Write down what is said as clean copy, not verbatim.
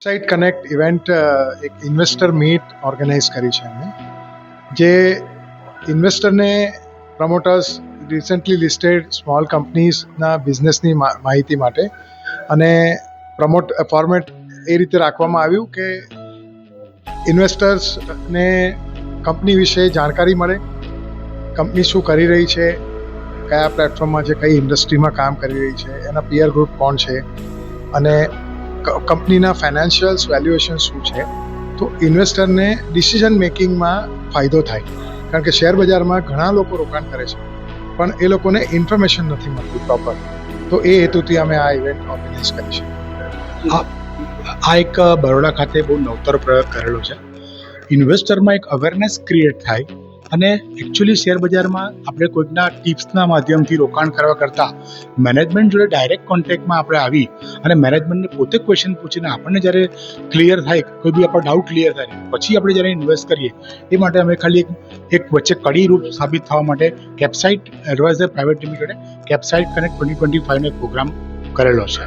Site connect event એક investor meet organise કરી છે અમે, જે ઇન્વેસ્ટરને પ્રમોટર્સ રિસેન્ટલી લિસ્ટેડ સ્મોલ કંપનીઝના બિઝનેસની માહિતી માટે અને ફોર્મેટ એ રીતે રાખવામાં આવ્યું કે ઇન્વેસ્ટર્સને કંપની વિશે જાણકારી મળે, કંપની શું કરી રહી છે, કયા પ્લેટફોર્મમાં છે, કઈ ઇન્ડસ્ટ્રીમાં કામ કરી રહી છે, એના પિયર ગ્રુપ કોણ છે અને કંપનીના ફાઇનાન્શિયલ્સ વેલ્યુએશન શું છે. તો ઇન્વેસ્ટરને ડિસિઝન મેકિંગમાં ફાયદો થાય, કારણ કે શેર બજારમાં ઘણા લોકો રોકાણ કરે છે પણ એ લોકોને ઇન્ફોર્મેશન નથી મળતી પ્રોપર. તો એ હેતુથી અમે આ ઇવેન્ટ ઓર્ગેનાઇઝ કરી છે. આ એક બરોડા ખાતે બહુ નવતર પ્રયોગ કરેલો છે. ઇન્વેસ્ટરમાં એક અવેરનેસ ક્રિએટ થાય અને એકચ્યુઅલી શેર બજારમાં આપણે કોઈકના ટિપ્સના માધ્યમથી રોકાણ કરવા કરતાં મેનેજમેન્ટ જોડે ડાયરેક્ટ કોન્ટેક્ટમાં આપણે આવી અને મેનેજમેન્ટને પોતે ક્વેશ્ચન પૂછીને આપણને જ્યારે ક્લિયર થાય, કોઈ બી આપણો ડાઉટ ક્લિયર થાય, પછી આપણે જ્યારે ઇન્વેસ્ટ કરીએ, એ માટે અમે ખાલી એક વચ્ચે કડીરૂપ સાબિત થવા માટે કેપ્સાઇટ એડવાઇઝર પ્રાઇવેટ લિમિટેડે કેપ્સાઇટ કનેક્ટ 2025નો એક પ્રોગ્રામ કરેલો છે.